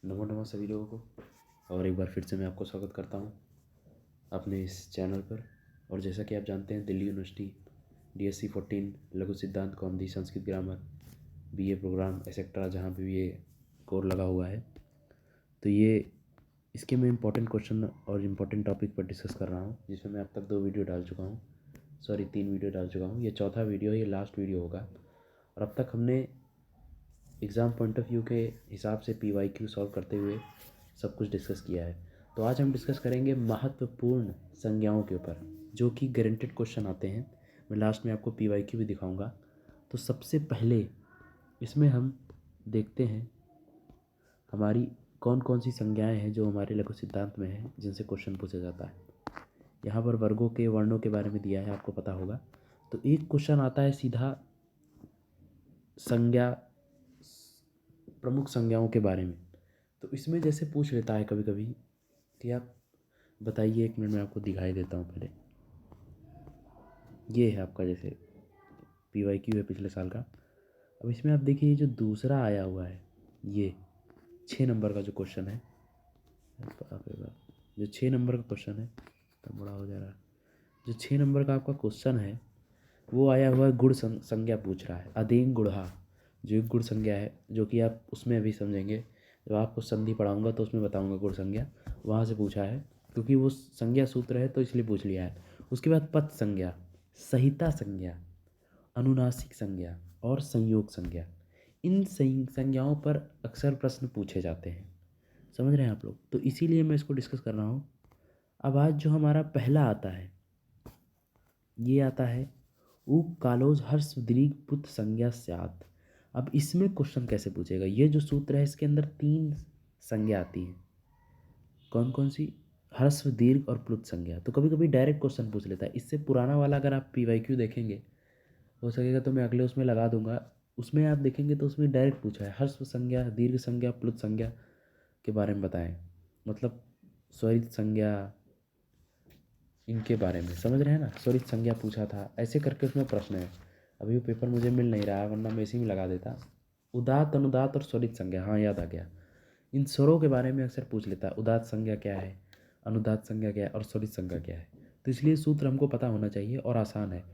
नमो नमः सभी लोगों को। और एक बार फिर से मैं आपको स्वागत करता हूं अपने इस चैनल पर। और जैसा कि आप जानते हैं, Delhi university DSC 14 Laghu Siddhanta Kaumudi Sanskrit grammar BA programme etcetera जहाँ पे भी ये कोर लगा हुआ है, तो ये इसके मैं इम्पोर्टेंट क्वेश्चन और इम्पोर्टेंट टॉपिक पर डिस्कस कर रहा हूँ, जिसमें मैं अब तक 2 वीडियो डाल चुका हूँ। 3 वीडियो डाल चुका हूँ। ये चौथा वीडियो है, ये लास्ट वीडियो होगा। और अब तक हमने एग्ज़ाम पॉइंट ऑफ व्यू के हिसाब से PYQ सॉल्व करते हुए सब कुछ डिस्कस किया है। तो आज हम डिस्कस करेंगे महत्वपूर्ण संज्ञाओं के ऊपर, जो कि गारंटेड क्वेश्चन आते हैं। मैं लास्ट में आपको PYQ भी दिखाऊंगा। तो सबसे पहले इसमें हम देखते हैं हमारी कौन कौन सी संज्ञाएं हैं जो हमारे लघु सिद्धांत में हैं, जिनसे क्वेश्चन पूछा जाता है। यहाँ पर वर्गों के वर्णों के बारे में दिया है, आपको पता होगा। तो एक क्वेश्चन आता है सीधा संज्ञा, प्रमुख संज्ञाओं के बारे में। तो इसमें जैसे पूछ लेता है कभी कभी कि आप बताइए, 1 मिनट में आपको दिखाई देता हूँ पहले। ये है आपका जैसे PYQ है पिछले साल का। अब इसमें आप देखिए, जो दूसरा आया हुआ है, ये 6 नंबर का जो क्वेश्चन है, जो 6 नंबर का क्वेश्चन है, तब बड़ा हो जा रहा है। जो 6 नंबर का आपका क्वेश्चन है, वो आया हुआ है गुण संज्ञा पूछ रहा है। अदेंग गुणहा जो एक गुण संज्ञा है, जो कि आप उसमें अभी समझेंगे। जब आपको संधि पढ़ाऊंगा तो उसमें बताऊंगा गुण संज्ञा। वहाँ से पूछा है, क्योंकि वो संज्ञा सूत्र है तो इसलिए पूछ लिया है। उसके बाद पद संज्ञा, संहिता संज्ञा, अनुनासिक संज्ञा और संयोग संज्ञा। इन संज्ञाओं पर अक्सर प्रश्न पूछे जाते हैं। समझ रहे हैं आप लोग? तो इसीलिए मैं इसको डिस्कस कर रहा हूँ। अब आज जो हमारा पहला आता है, ये आता है उ कालोज हर्ष दीर्घ पुत संज्ञा स्यात्। अब इसमें क्वेश्चन कैसे पूछेगा? ये जो सूत्र है, इसके अंदर 3 संज्ञा आती हैं। कौन कौन सी? ह्रस्व दीर्घ और प्लुत संज्ञा। तो कभी कभी डायरेक्ट क्वेश्चन पूछ लेता है। इससे पुराना वाला अगर आप PYQ देखेंगे, हो सकेगा तो मैं अगले उसमें लगा दूंगा। उसमें आप देखेंगे तो उसमें डायरेक्ट पूछा है ह्रस्व संज्ञा, दीर्घ संज्ञा, प्लुत संज्ञा के बारे में बताएं। मतलब स्वरित संज्ञा, इनके बारे में समझ रहे हैं ना। स्वरित संज्ञा पूछा था, ऐसे करके उसमें प्रश्न है। अभी वो पेपर मुझे मिल नहीं रहा है, वरना मैं इसी में लगा देता। उदात्त, अनुदात्त और स्वरित संज्ञा, हाँ याद आ गया। इन स्वरों के बारे में अक्सर पूछ लेता है। उदात्त संज्ञा क्या है, अनुदात्त संज्ञा क्या है और स्वरित संज्ञा क्या है। तो इसलिए सूत्र हमको पता होना चाहिए और आसान है।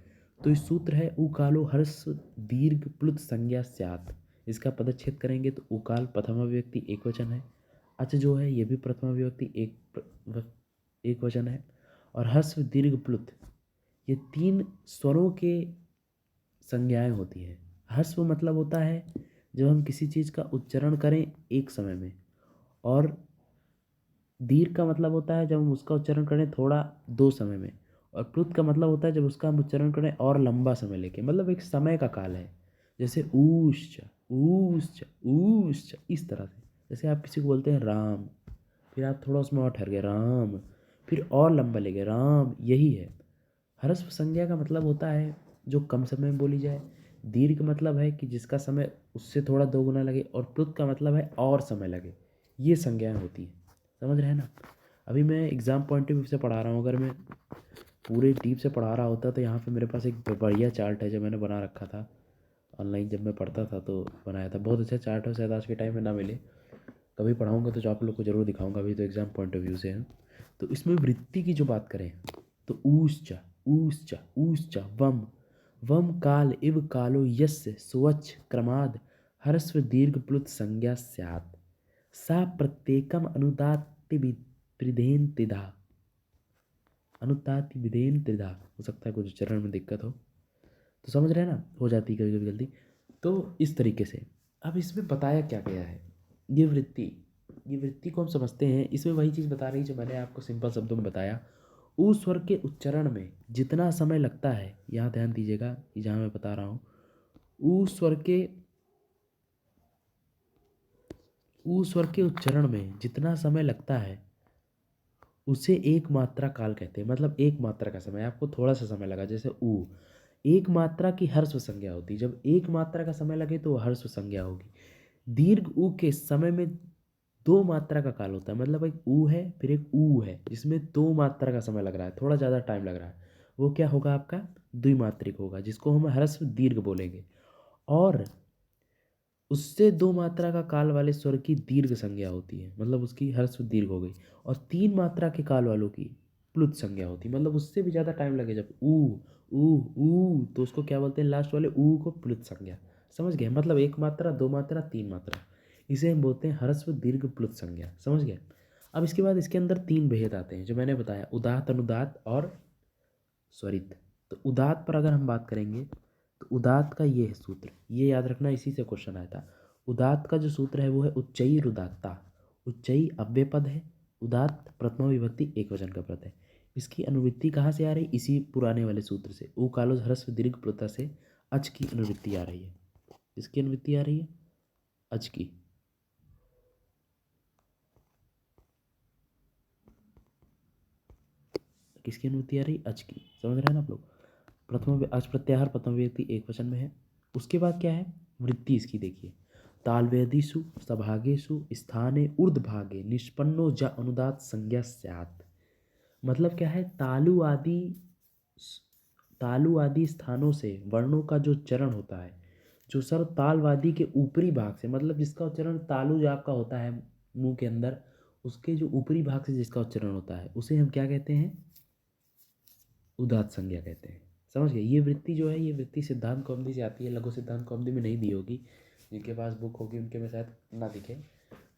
तो इस सूत्र है उकालो हर्ष दीर्घ प्लुत संज्ञा स्यात्। इसका पदच्छेद करेंगे तो उकाल प्रथमा विभक्ति एक वचन है, अच जो है ये भी प्रथमा विभक्ति एक वचन है, और ह्रस्व दीर्घ प्लुत ये 3 स्वरों के संज्ञाएं होती हैं। ह्रस्व मतलब होता है जब हम किसी चीज़ का उच्चारण करें एक समय में, और दीर्घ का मतलब होता है जब हम उसका उच्चारण करें थोड़ा 2 समय में, और प्लुत का मतलब होता है जब उसका हम उच्चारण करें और लंबा समय लेके, मतलब एक समय का काल है। जैसे ऊश्च ऊश्च ऊश्च, इस तरह से। जैसे आप किसी को बोलते हैं राम, फिर आप थोड़ा उसमें और ठहर गए राम, फिर और लंबा ले गए राम, यही है। ह्रस्व संज्ञा का मतलब होता है जो कम समय में बोली जाए। दीर्घ मतलब है कि जिसका समय उससे थोड़ा 2 गुना लगे, और प्लुत का मतलब है और समय लगे। ये संज्ञाएं होती हैं। समझ रहे हैं ना। अभी मैं एग्ज़ाम पॉइंट ऑफ व्यू से पढ़ा रहा हूँ। अगर मैं पूरे डीप से पढ़ा रहा होता तो यहाँ पे मेरे पास एक बढ़िया चार्ट है जो मैंने बना रखा था ऑनलाइन। जब मैं पढ़ता था तो बनाया था। बहुत अच्छा चार्ट है, शायद आज के टाइम में ना मिले। कभी पढ़ाऊँगा तो जो आप लोग को ज़रूर दिखाऊँगा। अभी तो एग्ज़ाम पॉइंट ऑफ व्यू से है। तो इसमें वृत्ति की जो बात करें तो ऊश्च ऊश्च ऊश्च वम वम काल इव कालो यस्य स्वच्छ क्रमाद ह्रस्व दीर्घ प्लुत संज्ञा स्यात् सा प्रत्येकम अनुदात्ति विधेन त्रिधा। अनुदात्ति विधेन त्रिधा, हो सकता है कुछ उच्चारण में दिक्कत हो, तो समझ रहे हैं ना, हो जाती है कभी कभी गलती। तो इस तरीके से अब इसमें बताया क्या गया है। ये वृत्ति को हम समझते हैं। इसमें वही चीज़ बता रही जो मैंने आपको सिंपल शब्दों में बताया। ऊ स्वर के उच्चारण में जितना समय लगता है, यहाँ ध्यान दीजिएगा कि जहाँ मैं बता रहा हूँ, ऊ स्वर के उच्चारण में जितना समय लगता है उसे एक मात्रा काल कहते हैं। मतलब एक मात्रा का समय, आपको थोड़ा सा समय लगा, जैसे ऊ एक मात्रा की ह्रस्व संज्ञा होती है। जब एक मात्रा का समय लगे तो वह ह्रस्व संज्ञा होगी। दीर्घ ऊ के समय में 2 मात्रा का काल होता है। मतलब एक ऊ है फिर एक ऊ है जिसमें 2 मात्रा का समय लग रहा है, थोड़ा ज़्यादा टाइम लग रहा है, वो क्या होगा आपका द्विमात्रिक होगा, जिसको हम ह्रस्व दीर्घ बोलेंगे। और उससे 2 मात्रा का काल वाले स्वर की दीर्घ संज्ञा होती है, मतलब उसकी ह्रस्व दीर्घ हो गई। और 3 मात्रा के काल वालों की प्लुत संज्ञा होती है, मतलब उससे भी ज़्यादा टाइम लगे। जब ऊ तो उसको क्या बोलते हैं, लास्ट वाले ऊ को प्लुत संज्ञा। समझ गए, मतलब 1 मात्रा, 2 मात्रा, 3 मात्रा, इसे हम बोलते हैं ह्रस्व दीर्घ प्लुत संज्ञा। समझ गए। अब इसके बाद इसके अंदर 3 भेद आते हैं जो मैंने बताया, उदात्त, अनुदात्त और स्वरित। तो उदात्त पर अगर हम बात करेंगे तो उदात्त का ये है सूत्र, ये याद रखना, इसी से क्वेश्चन आया था। उदात्त का जो सूत्र है वो है उच्चई रुदात्ता। उच्चई अव्यय पद है, उदात्त प्रथमा विभक्ति एकवचन का पद है। इसकी अनुवृत्ति कहाँ से आ रही, इसी पुराने वाले सूत्र से, ऊ कालो ह्रस्व दीर्घ प्लुता से अच की अनुवृत्ति आ रही है। इसकी अनुवृत्ति आ रही है अच की। किसकी अनुवृत्ति आ रही, अच की। समझ रहे हैं ना आप लोग। प्रथम अच प्रत्याहार प्रथम व्यक्ति एक वचन में है। उसके बाद क्या है, वृत्ति इसकी देखिए, तालवेदिषु सभागेषु स्थाने ऊर्ध्वभागे निष्पन्नो ज अनुदात संज्ञा स्यात्। मतलब क्या है, तालु आदि स्थानों से वर्णों का जो चरण होता है, जो सर तालवादी के ऊपरी भाग से, मतलब जिसका उच्चारण तालु जो आपका होता है मुंह के अंदर, उसके जो ऊपरी भाग से जिसका उच्चारण होता है उसे हम क्या कहते हैं, उदात्त संज्ञा कहते हैं। समझ गए। ये वृत्ति जो है, ये वृत्ति सिद्धांत कौमुदी से आती है, लघु सिद्धांत कौमुदी में नहीं दी होगी, जिनके पास बुक होगी उनके में शायद ना दिखे,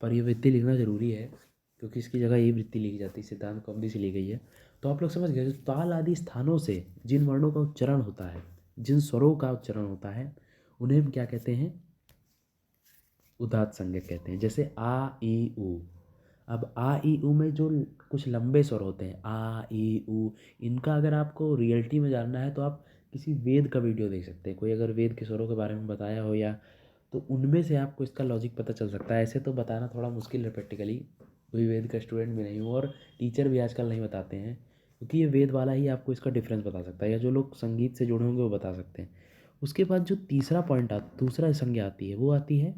पर ये वृत्ति लिखना जरूरी है क्योंकि इसकी जगह ये वृत्ति लिखी जाती है, सिद्धांत कौमुदी से ली गई है। तो आप लोग समझ गए, जो ताल आदि स्थानों से जिन वर्णों का उच्चारण होता है, जिन स्वरों का उच्चारण होता है, उन्हें हम क्या कहते हैं, उदात्त संज्ञा कहते हैं। जैसे आ ई ऊ। अब आ ई ऊ में जो कुछ लंबे स्वर होते हैं, आ ई ऊ, इनका अगर आपको रियलिटी में जानना है तो आप किसी वेद का वीडियो देख सकते हैं। कोई अगर वेद के स्वरों के बारे में बताया हो या, तो उनमें से आपको इसका लॉजिक पता चल सकता है। ऐसे तो बताना थोड़ा मुश्किल है प्रैक्टिकली, कोई वेद का स्टूडेंट भी नहीं हूँ और टीचर भी आजकल नहीं बताते हैं, क्योंकि ये वेद वाला ही आपको इसका डिफरेंस बता सकता है, या जो लोग संगीत से जुड़े होंगे वो बता सकते हैं। उसके बाद जो तीसरा पॉइंट दूसरा संज्ञा आती है, वो आती है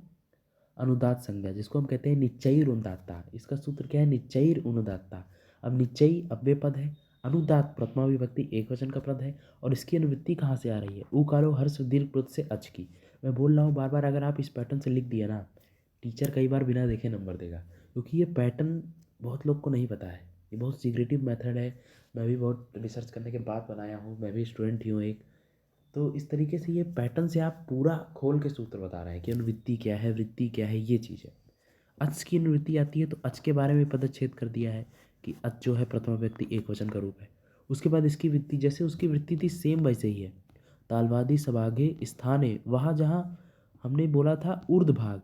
अनुदात संज्ञा, जिसको हम कहते हैं निच्चैर अनुदात्ता। इसका सूत्र क्या है, निच्चैर अनुदात्ता। अब निच्चई अव्यय पद है, अनुदात प्रथमा विभक्ति एक वचन का पद है, और इसकी अनुवृत्ति कहाँ से आ रही है, उकारो हर्ष दीर्घ प्लुत से अच की। मैं बोल रहा हूँ बार बार, अगर आप इस पैटर्न से लिख दिया ना, टीचर कई बार बिना देखे नंबर देगा, क्योंकि ये पैटर्न बहुत लोग को नहीं पता है। ये बहुत सीक्रेटिव मेथड है, मैं भी बहुत रिसर्च करने के बाद बनाया हूँ, मैं भी स्टूडेंट ही हूँ एक। तो इस तरीके से ये पैटर्न से आप पूरा खोल के सूत्र बता रहे हैं कि अनुवृत्ति क्या है, वृत्ति क्या है, ये चीज़ है। अच की अनुवृत्ति आती है तो अच के बारे में पदच्छेद कर दिया है कि अच जो है प्रथमा व्यक्ति एक वचन का रूप है। उसके बाद इसकी वृत्ति, जैसे उसकी वृत्ति थी सेम वैसे ही है, तालवादी सभागे स्थाने, वहाँ जहाँ हमने बोला था ऊर्ध्व भाग,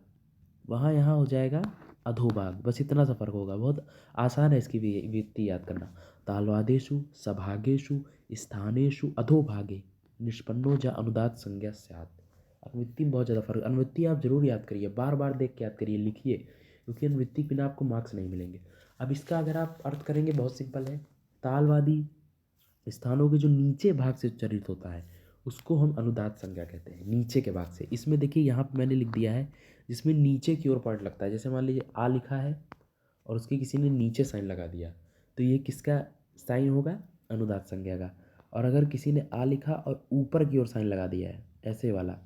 वहाँ यहाँ हो जाएगा अधोभाग, बस इतना सा फर्क होगा। बहुत आसान है इसकी वृत्ति याद करना। तालवादेषु सभागेषु स्थानेषु अधोभागे निष्पन्नो जा अनुदात संज्ञा स्यात्। अनुवृत्ति में बहुत ज़्यादा फर्क, अनुवृत्ति आप जरूर याद करिए, बार बार देख के याद करिए, लिखिए, क्योंकि अनुवृत्ति के बिना आपको मार्क्स नहीं मिलेंगे। अब इसका अगर आप अर्थ करेंगे, बहुत सिंपल है, तालवादी स्थानों के जो नीचे भाग से उच्चारित होता है उसको हम अनुदात संज्ञा कहते हैं, नीचे के भाग से। इसमें देखिए यहाँ पे मैंने लिख दिया है जिसमें नीचे की ओर पॉइंट लगता है, जैसे मान लीजिए आ लिखा है और उसके किसी ने नीचे साइन लगा दिया, तो ये किसका साइन होगा, अनुदात संज्ञा का। और अगर किसी ने आ लिखा और ऊपर की ओर साइन लगा दिया है, ऐसे वाला,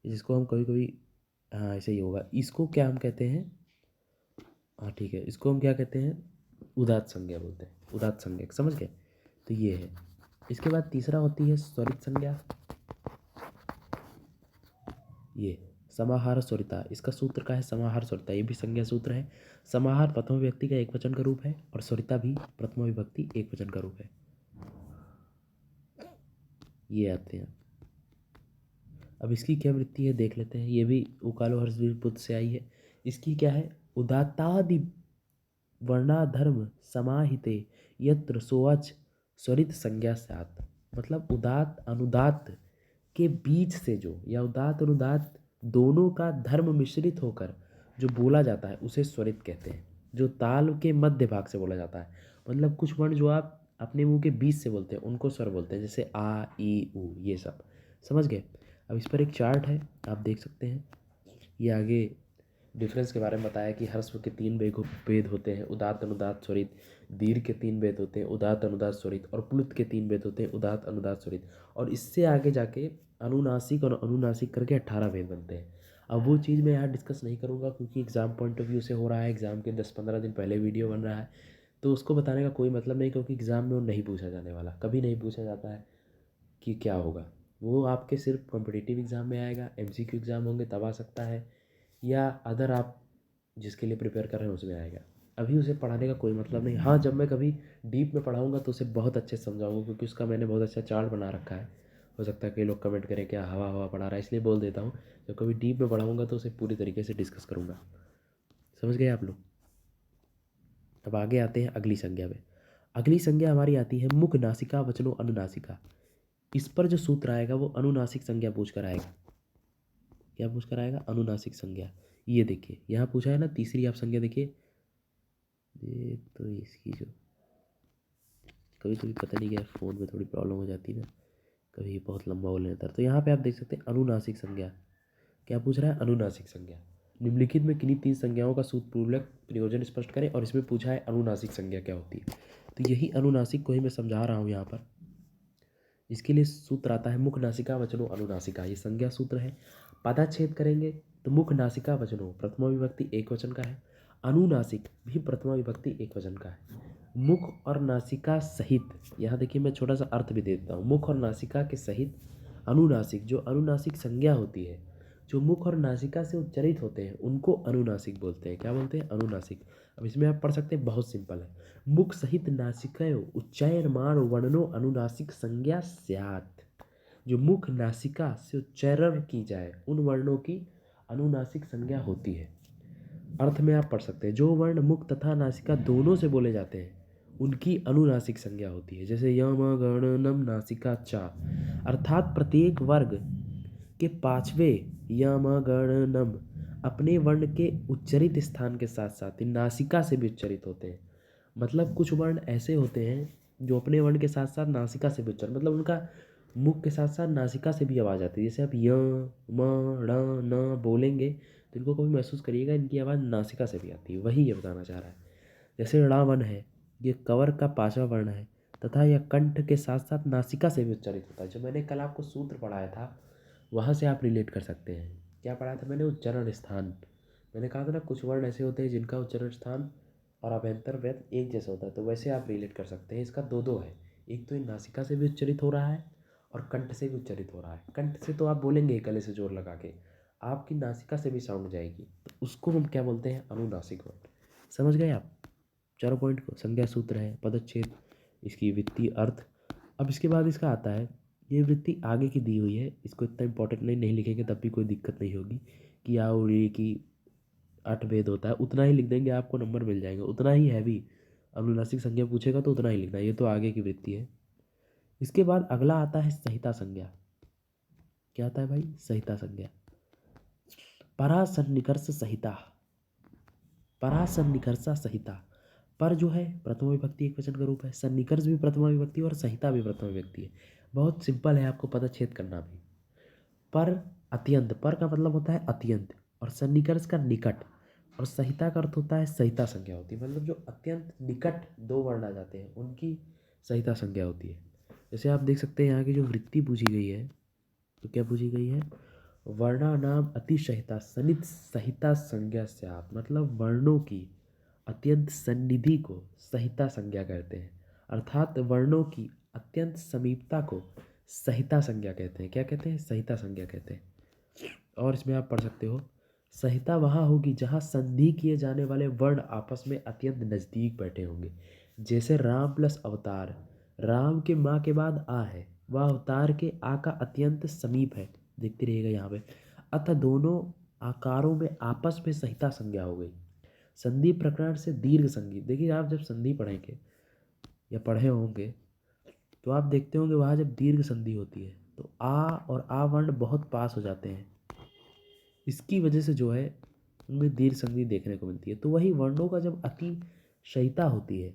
जिसको हम कभी कभी, हाँ ऐसे ही होगा, इसको क्या हम कहते हैं, हाँ ठीक है, इसको हम क्या कहते हैं, उदात्त संज्ञा बोलते हैं, उदात्त संज्ञा। समझ गए। तो ये है। इसके बाद तीसरा होती है स्वरित संज्ञा, ये समाहार स्वरिता। इसका सूत्र का है समाहार स्वरिता, ये भी संज्ञा सूत्र है। समाहार प्रथम व्यक्ति का एक वचन का रूप है और स्वरिता भी प्रथम विभक्ति एक वचन का रूप है। ये आते हैं। अब इसकी क्या वृत्ति है देख लेते हैं, ये भी उकालो हर्षवीर पुत्र से आई है। इसकी क्या है, उदात्तादि वर्णाधर्म समाहिते यत्र सोच स्वरित संज्ञा स्यात्। मतलब उदात्त अनुदात्त के बीच से जो, या उदात्त अनुदात्त दोनों का धर्म मिश्रित होकर जो बोला जाता है उसे स्वरित कहते हैं, जो ताल के मध्य भाग से बोला जाता है। मतलब कुछ वर्ण जो आप अपने मुंह के बीच से बोलते हैं उनको स्वर बोलते हैं, जैसे आ ई ऊ, ये सब। समझ गए। अब इस पर एक चार्ट है, आप देख सकते हैं। ये आगे डिफरेंस के बारे में बताया कि ह्रस्व के 3 भेद होते हैं, उदात्त अनुदात्त स्वरित। दीर्घ के 3 भेद होते हैं, उदात्त अनुदात्त स्वरित। और प्लुत के 3 भेद होते हैं, उदात्त अनुदात्त स्वरित। और इससे आगे जाके अनुनासिक और अनुनासिक करके 18 भेद बनते हैं। अब वो चीज़ मैं यहाँ डिस्कस नहीं करूँगा क्योंकि एग्ज़ाम पॉइंट ऑफ व्यू से हो रहा है, एग्ज़ाम के 10-15 दिन पहले वीडियो बन रहा है, तो उसको बताने का कोई मतलब नहीं क्योंकि एग्ज़ाम में वो नहीं पूछा जाने वाला, कभी नहीं पूछा जाता है कि क्या होगा। वो आपके सिर्फ कॉम्पिटिटिव एग्ज़ाम में आएगा, एमसीक्यू एग्ज़ाम होंगे तब आ सकता है, या अदर आप जिसके लिए प्रिपेयर कर रहे हैं उसमें आएगा। अभी उसे पढ़ाने का कोई मतलब नहीं। हाँ, जब मैं कभी डीप में पढ़ाऊँगा तो उसे बहुत अच्छे से समझाऊँगा क्योंकि उसका मैंने बहुत अच्छा चार्ट बना रखा है। हो सकता है कई लोग कमेंट करें क्या हवा हवा पढ़ा रहा है, इसलिए बोल देता हूँ जब कभी डीप में पढ़ाऊँगा तो उसे पूरी तरीके से डिस्कस करूँगा। समझ गए आप लोग? अब आगे आते हैं अगली संज्ञा में। अगली संज्ञा हमारी आती है मुख नासिका वचनो अनुनासिका। इस पर जो सूत्र आएगा वो अनुनासिक संज्ञा पूछ कर आएगा। क्या पूछ कर आएगा? अनुनासिक संज्ञा। ये देखिए यहाँ पूछा है ना, तीसरी आप संज्ञा देखिए, ये तो इसकी जो कभी कभी पता नहीं क्या फ़ोन में थोड़ी प्रॉब्लम हो जाती है ना, कभी बहुत लंबा बोल लेता है। तो यहाँ पे आप देख सकते हैं अनुनासिक संज्ञा। क्या पूछ रहा है? अनुनासिक संज्ञा। निम्नलिखित में किन्हीं 3 संज्ञाओं का सूत्रपूर्वक प्रयोजन स्पष्ट करें, और इसमें पूछा है अनुनासिक संज्ञा क्या होती है। तो यही अनुनासिक को ही मैं समझा रहा हूँ यहाँ पर। इसके लिए सूत्र आता है मुख नासिका वचनो अनुनासिका, ये संज्ञा सूत्र है। पदाच्छेद करेंगे तो मुख नासिका वचनो प्रथमा विभक्ति एक वचन का है, अनुनासिक भी प्रथमा विभक्ति एक वचन का है। मुख और नासिका सहित, यहाँ देखिए मैं छोटा सा अर्थ भी दे देता हूँ, मुख और नासिका के सहित अनुनासिक, जो अनुनासिक संज्ञा होती है, जो मुख और नासिका से उच्चरित होते हैं उनको अनुनासिक बोलते हैं। क्या बोलते हैं? अनुनासिक। अब इसमें आप पढ़ सकते हैं, बहुत सिंपल है। मुख सहित नासिकयो उच्चायनमान वर्णनो अनुनासिक संज्ञा स्यात्। जो मुख नासिका से उच्चारण की जाए उन वर्णों की अनुनासिक संज्ञा होती है। अर्थ में आप पढ़ सकते हैं, जो वर्ण मुख तथा नासिका दोनों से बोले जाते हैं उनकी अनुनासिक संज्ञा होती है। जैसे यम गण नम नासिका चा, अर्थात प्रत्येक वर्ग के पांचवें यम गण नम अपने वर्ण के उच्चरित स्थान के साथ साथ ही नासिका से भी उच्चरित होते हैं। मतलब कुछ वर्ण ऐसे होते हैं जो अपने वर्ण के साथ साथ नासिका से भी उच्चारण, मतलब उनका मुख के साथ साथ नासिका से भी आवाज़ आती है। जैसे आप य म ण न बोलेंगे तो इनको कभी महसूस करिएगा, इनकी आवाज़ नासिका से भी आती है, वही ये बताना चाह रहा है। जैसे णावन है, ये कवर का पांचवा वर्ण है तथा यह कंठ के साथ साथ नासिका से भी उच्चारित होता है। जो मैंने कल आपको सूत्र पढ़ाया था वहाँ से आप रिलेट कर सकते हैं। क्या पढ़ाया था मैंने? उच्चारण स्थान। मैंने कहा था ना कुछ वर्ण ऐसे होते हैं जिनका उच्चारण स्थान और अभ्यंतर व्यंत एक जैसा होता है, तो वैसे आप रिलेट कर सकते हैं। इसका दो दो है, एक तो ये नासिका से भी उच्चरित हो रहा है और कंठ से भी उच्चरित हो रहा है। कंठ से तो आप बोलेंगे गले से जोर लगा के, आपकी नासिका से भी साउंड जाएगी, तो उसको हम क्या बोलते हैं? अनुनासिक वर्ड। समझ गए आप चारों पॉइंट को? संज्ञा सूत्र है, पदच्छेद, इसकी वृत्ति, अर्थ। अब इसके बाद इसका आता है, ये वृत्ति आगे की दी हुई है, इसको इतना इंपॉर्टेंट नहीं लिखेंगे तब भी कोई दिक्कत नहीं होगी कि आ उड़ी की 8 भेद होता है, उतना ही लिख देंगे आपको नंबर मिल जाएंगे, उतना ही हैवी। अनुनासिक संज्ञा पूछेगा तो उतना ही लिखना है, ये तो आगे की वृत्ति है। इसके बाद अगला आता है संहिता संज्ञा। क्या आता है भाई? संहिता संज्ञा। परासन्निकर्ष संहिता, परासन्निकर्षा संहिता। पर जो है प्रथमा विभक्ति एक वचन का रूप है, सन्निकर्ष भी प्रथमा विभक्ति और संहिता भी प्रथमा विभक्ति है। बहुत सिंपल है, आपको पदच्छेद करना भी। पर अत्यंत, पर का मतलब होता है अत्यंत, और सन्निकर्ष का निकट, और संहिता का अर्थ होता है संहिता संज्ञा होती है। मतलब जो अत्यंत निकट दो वर्ण आ जाते हैं उनकी संहिता संज्ञा होती है। जैसे आप देख सकते हैं यहाँ की जो वृत्ति पूछी गई है, तो क्या पूछी गई है? वर्णानाम अतिशयता सनिध सहिता संज्ञा स्यात्। मतलब वर्णों की अत्यंत सन्निधि को संहिता संज्ञा कहते हैं, अर्थात वर्णों की अत्यंत समीपता को संहिता संज्ञा कहते हैं। क्या कहते हैं? संहिता संज्ञा कहते हैं। और इसमें आप पढ़ सकते हो, संहिता वहाँ होगी जहाँ संधि किए जाने वाले वर्ण आपस में अत्यंत नज़दीक बैठे होंगे। जैसे राम प्लस अवतार, राम के माँ के बाद आ है, वह अवतार के आ का अत्यंत समीप है, देखते रहिएगा यहाँ पे। अतः दोनों आकारों में आपस में संहिता संज्ञा हो गई। संधि प्रकरण से दीर्घ संधि, देखिए आप जब संधि पढ़ेंगे या पढ़े होंगे तो आप देखते होंगे वहाँ जब दीर्घ संधि होती है तो आ और आ वर्ण बहुत पास हो जाते हैं, इसकी वजह से जो है उनमें दीर्घ संधि देखने को मिलती है। तो वही वर्णों का जब अतिशयता होती है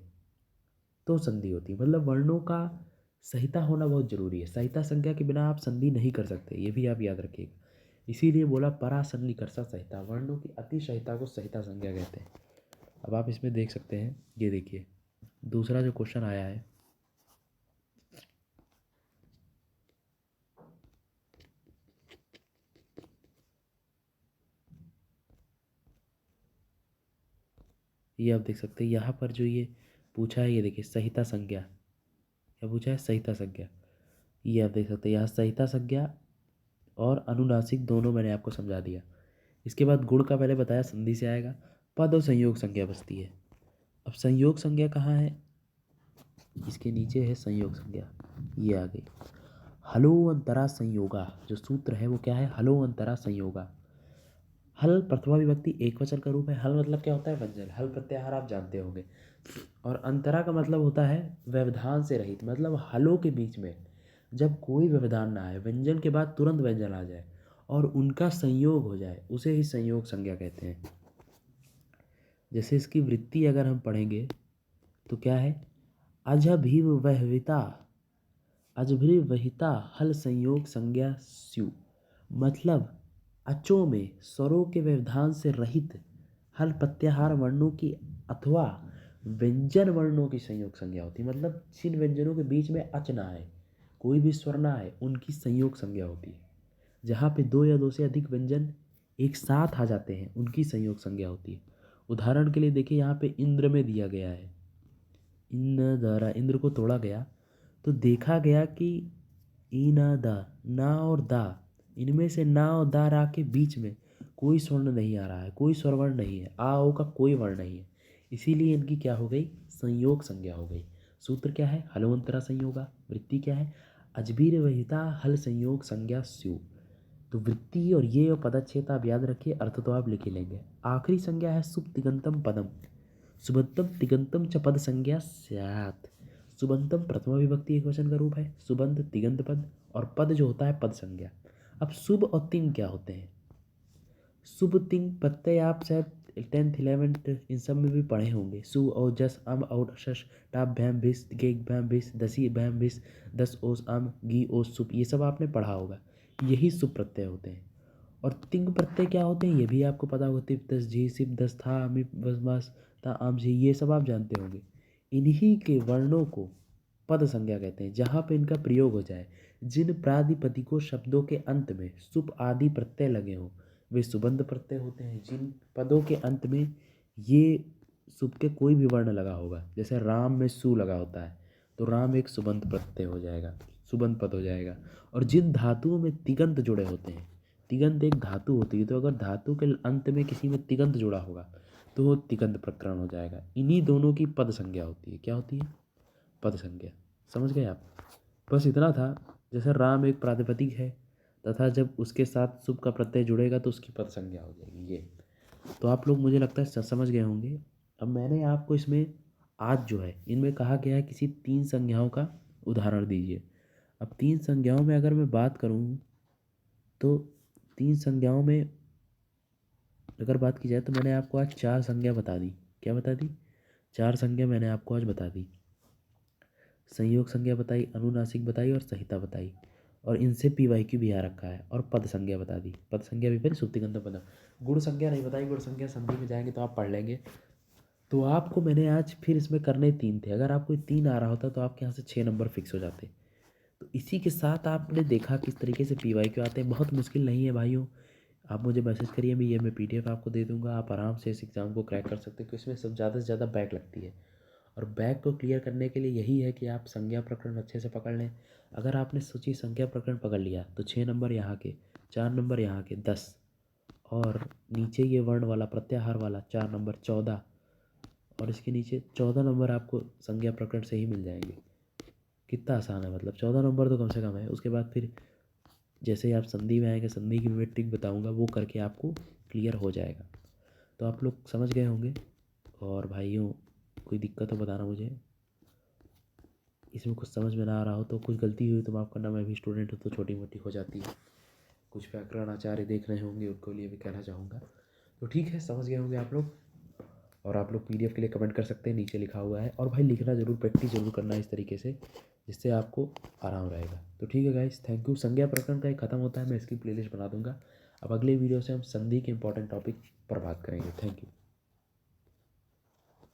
तो संधि होती है। मतलब वर्णों का संहिता होना बहुत जरूरी है, संहिता संज्ञा के बिना आप संधि नहीं कर सकते, ये भी आप याद रखिएगा। इसीलिए बोला परासन्निकर्षा संहिता, वर्णों की अतिशयता को संहिता संज्ञा कहते हैं। अब आप इसमें देख सकते हैं, ये देखिए दूसरा जो क्वेश्चन आया है, ये आप देख सकते हैं यहाँ पर जो ये पूछा है, ये देखिए संहिता संज्ञा, क्या पूछा है, संहिता संज्ञा। ये आप देख सकते हैं यहाँ संहिता संज्ञा और अनुनासिक दोनों मैंने आपको समझा दिया। इसके बाद गुण का पहले बताया संधि से आएगा, पद और संयोग संज्ञा बचती है। अब संयोग संज्ञा कहाँ है, इसके नीचे है संयोग संज्ञा, ये आ गई। हलो अंतरा संयोगा, जो सूत्र है वो क्या है, हलो अंतरा संयोगा। हल प्रथमा विभक्ति एक वचन का रूप है। हल मतलब क्या होता है, व्यंजन। हल प्रत्याहार आप जानते होंगे। और अंतरा का मतलब होता है व्यवधान से रहित, मतलब हलों के बीच में जब कोई व्यवधान ना आए, व्यंजन के बाद तुरंत व्यंजन आ जाए और उनका संयोग हो जाए, उसे ही संयोग संज्ञा कहते हैं। जैसे इसकी वृत्ति अगर हम पढ़ेंगे तो क्या है, अजभिव वहविता, अजभिर्वहिता हल संयोग संज्ञा स्यु, मतलब अचों में स्वरों के व्यवधान से रहित हल प्रत्याहार वर्णों की अथवा व्यंजन वर्णों की संयोग संज्ञा होती है। मतलब जिन व्यंजनों के बीच में अच ना आए, कोई भी स्वर ना आए, उनकी संयोग संज्ञा होती है। जहाँ पे दो या दो से अधिक व्यंजन एक साथ आ जाते हैं, उनकी संयोग संज्ञा होती है। उदाहरण के लिए देखिए यहाँ पे इंद्र में दिया गया है, इन द्वारा इंद्र को तोड़ा गया तो देखा गया कि ईना दा, ना और दा, इनमें से ना और दा रा के बीच में कोई स्वर्ण नहीं आ रहा है, कोई स्वरवर्ण नहीं है, आ ओ का कोई वर्ण नहीं है, इसीलिए इनकी क्या हो गई, संयोग संज्ञा हो गई। सूत्र क्या है, हलवंतरा संयोगा। वृत्ति क्या है, अजबीर वहिता हल संयोग संज्ञा स्यु। तो वृत्ति और ये और पदच्छेद आप याद रखिए, अर्थ तो आप लिख ही लेंगे। आखिरी संज्ञा है सुब तिगंतम पदम, सुबंतम तिगंतम च पद संज्ञा स्यात्। सुबंतम प्रथमा विभक्ति एक वचन का रूप है, सुबंत तिगंत पद, और पद जो होता है पद संज्ञा। अब शुभ और तिंग क्या होते हैं, शुभ तिंग प्रत्यय आप शायद 10th 11th इन सब में भी पढ़े होंगे। सु और जस अम और शश टाप भैम भिस गेग भैम भिस दसी भैम भिस दस ओस अम गी ओस सुप, ये सब आपने पढ़ा होगा, यही शुभ प्रत्यय होते हैं। और तिंग प्रत्यय क्या होते हैं ये भी आपको पता होगा, तिप दस झी सिप दस था अमिप बस बस ता आम झी, ये सब आप जानते होंगे। इन्हीं के वर्णों को पद संज्ञा कहते हैं, जहाँ पे इनका प्रयोग हो जाए। जिन प्रादिपदिकों शब्दों के अंत में सुप आदि प्रत्यय लगे हों वे सुबंध प्रत्यय होते हैं। जिन पदों के अंत में ये सुप के कोई भी वर्ण लगा होगा, जैसे राम में सु लगा होता है तो राम एक सुबंध प्रत्यय हो जाएगा, सुबंध पद हो जाएगा। और जिन धातुओं में तिगंत जुड़े होते हैं, तिगंत एक धातु होती है, तो अगर धातु के अंत में किसी में तिगंत जुड़ा होगा तो वो तिगंत प्रकरण हो जाएगा। इन्हीं दोनों की पद संज्ञा होती है, क्या होती है, पद संज्ञा। समझ गए आप, बस इतना था। जैसे राम एक प्रातिपदिक है तथा जब उसके साथ शुभ का प्रत्यय जुड़ेगा तो उसकी पद संज्ञा हो जाएगी। ये तो आप लोग मुझे लगता है समझ गए होंगे। अब मैंने आपको इसमें आज जो है इनमें कहा गया है किसी 3 संज्ञाओं का उदाहरण दीजिए। अब 3 संज्ञाओं में अगर मैं बात करूँ तो 3 संज्ञाओं में अगर बात की जाए तो मैंने आपको आज 4 संज्ञा बता दी। क्या बता दी, 4 संज्ञा मैंने आपको आज बता दी। संयोग संज्ञा बताई, अनुनासिक बताई और संहिता बताई, और इनसे PYQ भी आ रखा है। और पद संज्ञा बता दी, पद संज्ञा भी फिर सुप्तिगंत पद। गुण संज्ञा नहीं बताई, गुण संज्ञा संधि में जाएंगे तो आप पढ़ लेंगे। तो आपको मैंने आज फिर इसमें करने 3 थे, अगर आपको 3 आ रहा होता तो आपके यहाँ से 6 नंबर फिक्स हो जाते। तो इसी के साथ आपने देखा किस तरीके से PYQ आते हैं। बहुत मुश्किल नहीं है भाइयों, आप मुझे मैसेज करिए, मैं PDF आपको दे दूंगा, आप आराम से इस एग्ज़ाम को क्रैक कर सकते हो, क्योंकि इसमें सब ज़्यादा से ज़्यादा बैक लगती है। और बैक को क्लियर करने के लिए यही है कि आप संज्ञा प्रकरण अच्छे से पकड़ लें। अगर आपने सोची संज्ञा प्रकरण पकड़ लिया तो 6 नंबर यहाँ के, 4 नंबर यहाँ के 10, और नीचे ये वर्ण वाला प्रत्याहार वाला 4 नंबर 14, और इसके नीचे 14 नंबर आपको संज्ञा प्रकरण से ही मिल जाएंगे। कितना आसान है, मतलब 14 नंबर तो कम से कम है। उसके बाद फिर जैसे ही आप संधि में आएंगे, संधि की मैं ट्रिक बताऊँगा, वो करके आपको क्लियर हो जाएगा। तो आप लोग समझ गए होंगे। और भाइयों कोई दिक्कत हो बताना मुझे, इसमें कुछ समझ में ना आ रहा हो तो, कुछ गलती हुई तो माफ़ करना, मैं भी स्टूडेंट हूँ तो छोटी मोटी हो जाती है। कुछ व्याकरण आचार्य देख रहे होंगे उनको लिए भी कहना चाहूँगा। तो ठीक है, समझ गए होंगे आप लोग। और आप लोग PDF के लिए कमेंट कर सकते हैं, नीचे लिखा हुआ है। और भाई लिखना ज़रूर, प्रैक्टिस ज़रूर करना इस तरीके से, जिससे आपको आराम रहेगा। तो ठीक है गाइस, थैंक यू। संज्ञा प्रकरण का एक ख़त्म होता है, मैं इसकी प्लेलिस्ट बना दूंगा। अब अगले वीडियो से हम संधि के इंपॉर्टेंट टॉपिक पर बात करेंगे। Thank you.